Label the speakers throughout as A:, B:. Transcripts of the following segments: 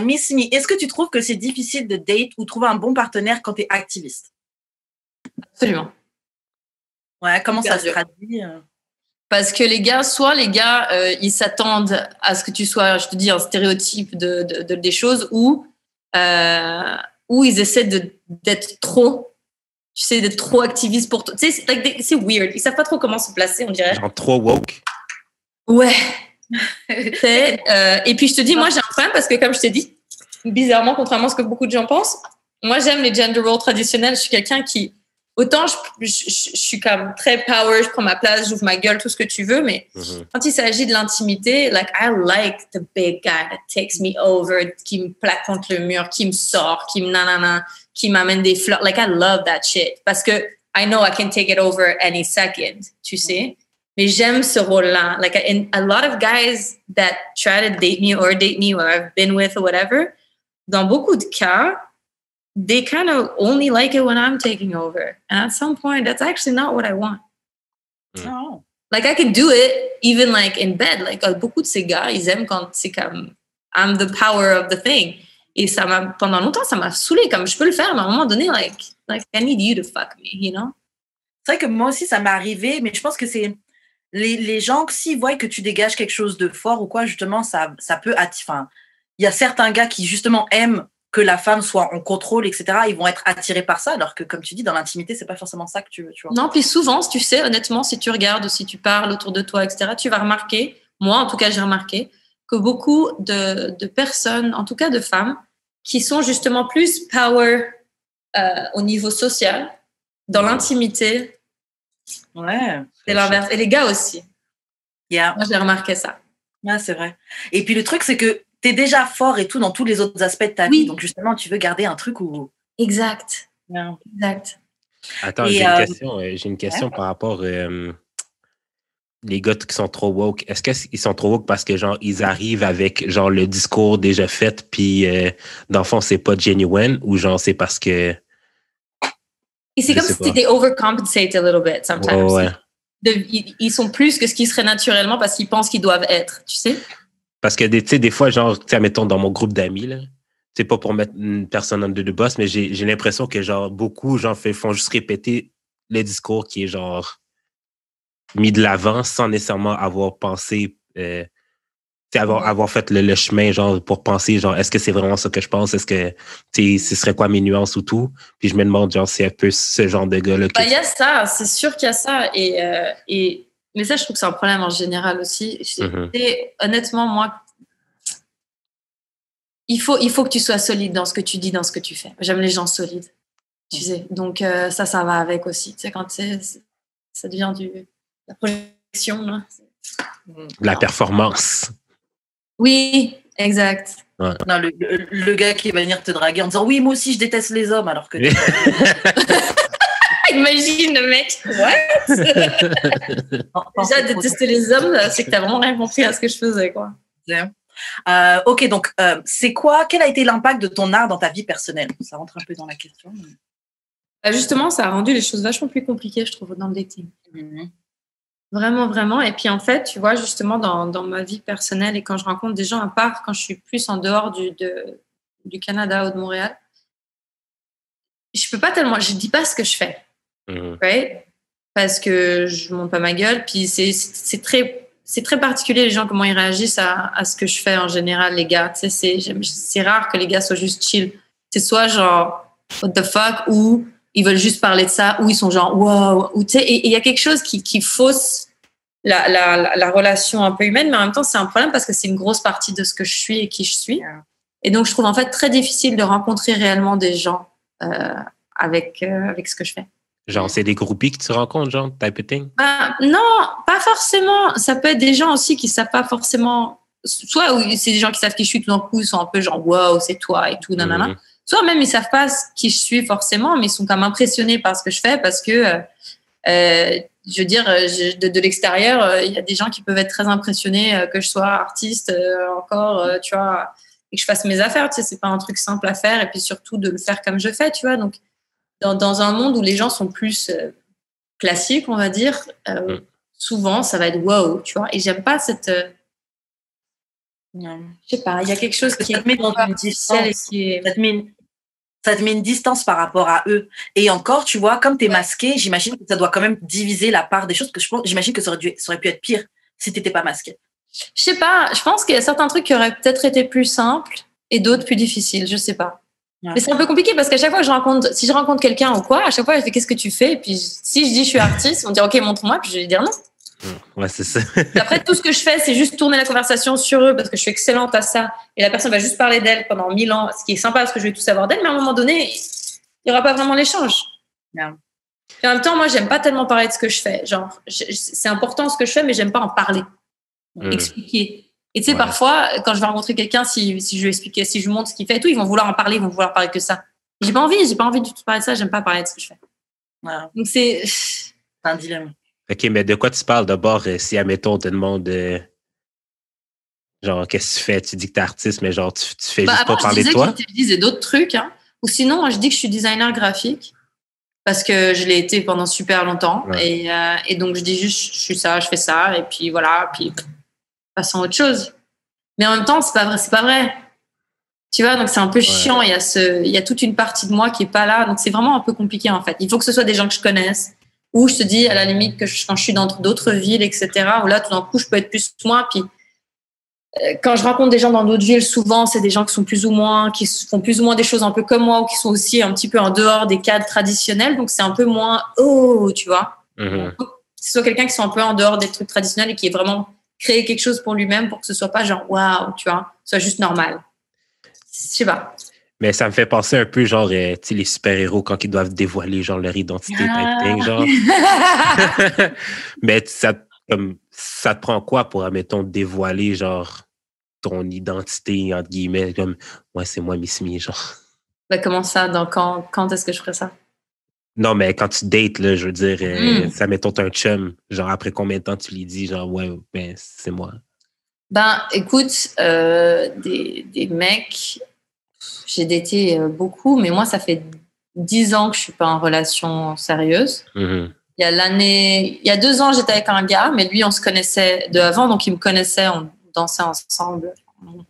A: Missimi, est-ce que tu trouves que c'est difficile de date ou trouver un bon partenaire quand tu es activiste?
B: Absolument.
A: Ouais, comment
B: Super
A: ça se
B: dur.
A: traduit?
B: Parce que les gars, ils s'attendent à ce que tu sois, je te dis, un stéréotype des choses ou ils essaient d'être trop, tu sais, d'être trop activiste pour toi. Tu sais, c'est weird. Ils savent pas trop comment se placer, on dirait.
C: Genre trop woke.
B: Ouais. Et puis je te dis, moi j'ai un problème parce que comme je t'ai dit, bizarrement, contrairement à ce que beaucoup de gens pensent, moi j'aime les gender roles traditionnels. Je suis quelqu'un qui, autant je suis comme très power, je prends ma place, j'ouvre ma gueule, tout ce que tu veux, mais quand il s'agit de l'intimité, like I like the big guy that takes me over, qui me plaque contre le mur, qui me sort, qui me nanana, qui m'amène des fleurs. Like I love that shit parce que I know I can take it over any second, tu sais. Mais j'aime ce rôle-là. Like, and a lot of guys that try to date me or I've been with or whatever, dans beaucoup de cas, they kind of only like it when I'm taking over. And at some point, that's actually not what I want.
A: Oh.
B: Like, I can do it even like in bed. Like, beaucoup de ces gars, ils aiment quand c'est comme I'm the power of the thing. Et pendant longtemps, ça m'a saoulé. Comme je peux le faire, mais à un moment donné, like I need you to fuck me, you know?
A: C'est vrai que moi aussi, ça m'est arrivé, mais je pense que c'est les gens, s'ils voient que tu dégages quelque chose de fort ou quoi, justement, ça peut attirer. Enfin, il y a certains gars qui, justement, aiment que la femme soit en contrôle, etc. Ils vont être attirés par ça, alors que, comme tu dis, dans l'intimité, c'est pas forcément ça que tu veux, tu vois.
B: Non, puis souvent, tu sais, honnêtement, si tu regardes ou si tu parles autour de toi, etc., tu vas remarquer, moi, en tout cas, j'ai remarqué, que beaucoup de personnes, en tout cas de femmes, qui sont justement plus power au niveau social, dans l'intimité,
A: ouais,
B: c'est l'inverse. Et les gars aussi.
A: Yeah.
B: Moi, j'ai remarqué ça.
A: Ouais, c'est vrai. Et puis le truc, c'est que tu es déjà fort et tout dans tous les autres aspects de ta vie. Donc justement, tu veux garder un truc où...
B: Exact.
A: Yeah.
B: Exact.
C: Attends, j'ai une question par rapport les gars qui sont trop woke. Est-ce qu'ils sont trop woke parce que genre ils arrivent avec genre le discours déjà fait puis dans le fond c'est pas genuine ou genre c'est parce que
B: et c'est comme si they overcompensate a little bit sometimes.
C: Ouais.
B: Ils sont plus que ce qu'ils seraient naturellement parce qu'ils pensent qu'ils doivent être, tu sais.
C: Parce que tu sais des fois genre tu sais mettons dans mon groupe d'amis là, c'est pas pour mettre une personne en deux de boss mais j'ai l'impression que genre beaucoup genre font juste répéter le discours qui est genre mis de l'avant sans nécessairement avoir pensé avoir fait le chemin genre pour penser genre est-ce que c'est vraiment ça que je pense, est-ce que ce serait quoi mes nuances ou tout, puis je me demande genre c'est un peu ce genre de gars là
B: il y a ça, c'est sûr qu'il y a ça et mais ça je trouve que c'est un problème en général aussi. Et, honnêtement moi il faut que tu sois solide dans ce que tu dis, dans ce que tu fais. J'aime les gens solides, tu sais, donc ça va avec aussi, tu sais, quand ça devient la projection là.
C: La performance.
B: Oui, exact.
C: Ouais.
A: Non, le gars qui va venir te draguer en disant oui, moi aussi je déteste les hommes, alors que
B: imagine le mec. What? Déjà détester les hommes, c'est que t'as vraiment rien compris à ce que je faisais, quoi.
A: Ok, donc quel a été l'impact de ton art dans ta vie personnelle? Ça rentre un peu dans la question. Mais...
B: justement, ça a rendu les choses vachement plus compliquées, je trouve, dans le dating. Vraiment, vraiment. Et puis, en fait, tu vois, justement, dans ma vie personnelle et quand je rencontre des gens, à part quand je suis plus en dehors du Canada ou de Montréal, je peux pas tellement... Je dis pas ce que je fais, right? Parce que je monte pas ma gueule. Puis, c'est très particulier, les gens, comment ils réagissent à ce que je fais en général, les gars. Tu sais, c'est rare que les gars soient juste chill. C'est soit genre, what the fuck, ou... ils veulent juste parler de ça, ou ils sont genre wow, ou tu sais, et il y a quelque chose qui fausse la relation un peu humaine, mais en même temps c'est un problème parce que c'est une grosse partie de ce que je suis et qui je suis. Et donc je trouve en fait très difficile de rencontrer réellement des gens avec ce que je fais.
C: Genre c'est des groupies que tu rencontres, genre type of thing?
B: Non, pas forcément. Ça peut être des gens aussi qui savent pas forcément. Soit c'est des gens qui savent qui je suis tout d'un coup, ils sont un peu genre wow, c'est toi et tout, nanana. Soit même ils savent pas qui je suis forcément, mais ils sont comme impressionnés par ce que je fais parce que, je veux dire, de l'extérieur, il y a des gens qui peuvent être très impressionnés que je sois artiste encore, tu vois, et que je fasse mes affaires. Tu sais, c'est pas un truc simple à faire et puis surtout de le faire comme je fais, tu vois. Donc, dans un monde où les gens sont plus classiques, on va dire, souvent ça va être wow, tu vois. Et j'aime pas
A: Non.
B: Je sais pas, il y a quelque chose qui
A: Ça te met dans une distance. Ça te met une distance par rapport à eux. Et encore, tu vois, comme tu es masqué, j'imagine que ça doit quand même diviser la part des choses, que j'imagine que ça aurait pu être pire si tu n'étais pas masqué.
B: Je sais pas, je pense qu'il y a certains trucs qui auraient peut-être été plus simples et d'autres plus difficiles, je sais pas. Ouais. Mais c'est un peu compliqué parce qu'à chaque fois que si je rencontre quelqu'un ou quoi, à chaque fois, je fais qu'est-ce que tu fais? Et puis si je dis je suis artiste, on me dit ok, montre-moi, puis je vais dire non.
C: Ouais, c'est ça.
B: Après, tout ce que je fais, c'est juste tourner la conversation sur eux parce que je suis excellente à ça. Et la personne va juste parler d'elle pendant 1000 ans, ce qui est sympa parce que je vais tout savoir d'elle, mais à un moment donné, il n'y aura pas vraiment l'échange.
A: Non.
B: Et en même temps, moi, j'aime pas tellement parler de ce que je fais. Genre, c'est important ce que je fais, mais j'aime pas en parler, expliquer. Et tu sais, parfois, quand je vais rencontrer quelqu'un, si je lui explique, si je lui montre ce qu'il fait et tout, ils vont vouloir en parler, ils vont vouloir parler que ça. J'ai pas envie du tout parler de ça, j'aime pas parler de ce que je fais.
A: Ouais.
B: Donc c'est
A: un dilemme.
C: OK, mais de quoi tu parles d'abord si, admettons, on te demande genre, qu'est-ce que tu fais? Tu dis que t'es artiste, mais genre, tu fais juste pas parler de toi?
B: Je disais d'autres trucs, hein. Ou sinon, moi, je dis que je suis designer graphique parce que je l'ai été pendant super longtemps. Ouais. Et donc, je dis juste, je suis ça, je fais ça, et puis voilà, puis passons à autre chose. Mais en même temps, c'est pas vrai. Tu vois, donc c'est un peu chiant. Il y a toute une partie de moi qui est pas là, donc c'est vraiment un peu compliqué en fait. Il faut que ce soit des gens que je connaisse. Ou je te dis, à la limite, que quand je suis dans d'autres villes, etc., où là, tout d'un coup, je peux être plus moi. Puis, quand je rencontre des gens dans d'autres villes, souvent, c'est des gens qui sont plus ou moins, qui font plus ou moins des choses un peu comme moi, ou qui sont aussi un petit peu en dehors des cadres traditionnels. Donc, c'est un peu moins, tu vois.
C: Mm-hmm.
B: Donc, que ce soit quelqu'un qui soit un peu en dehors des trucs traditionnels et qui ait vraiment créé quelque chose pour lui-même pour que ce soit pas genre, waouh, tu vois, soit juste normal. Je sais pas.
C: Mais ça me fait penser un peu, genre, tu sais, les super-héros quand ils doivent dévoiler, genre, leur identité, type thing, genre. Mais ça te prend quoi pour, admettons, dévoiler, genre, ton identité, entre guillemets, comme, ouais, c'est moi, Miss Me, genre.
B: Ben, comment ça? Donc, quand est-ce que je ferais ça?
C: Non, mais quand tu dates, là, je veux dire, ça, mettons, t'as un chum, genre, après combien de temps tu lui dis, genre, ouais, ben, c'est moi?
B: Ben, écoute, des mecs... J'ai daté beaucoup, mais moi, ça fait 10 ans que je suis pas en relation sérieuse.
C: Mm-hmm.
B: Il y a 2 ans, j'étais avec un gars, mais lui, on se connaissait de avant, donc il me connaissait, on dansait ensemble.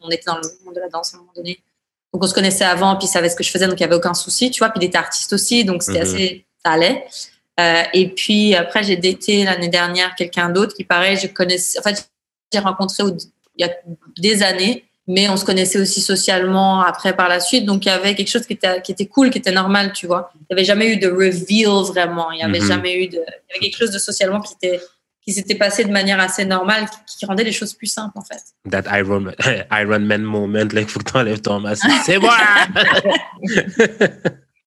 B: On était dans le monde de la danse à un moment donné. Donc, on se connaissait avant, puis il savait ce que je faisais, donc il n'y avait aucun souci, tu vois. Puis il était artiste aussi, donc c'était assez... Ça allait. Et puis, après, j'ai daté l'année dernière quelqu'un d'autre qui, pareil, je connaissais... En fait, j'ai rencontré il y a des années, mais on se connaissait aussi socialement après par la suite, donc il y avait quelque chose qui était cool, qui était normal, tu vois. Il n'y avait jamais eu de reveal vraiment, il n'y avait jamais eu il y avait quelque chose de socialement qui s'était passé de manière assez normale, qui rendait les choses plus simples en fait.
C: That Iron Man moment, là, il faut que tu enlèves ton masque. C'est moi!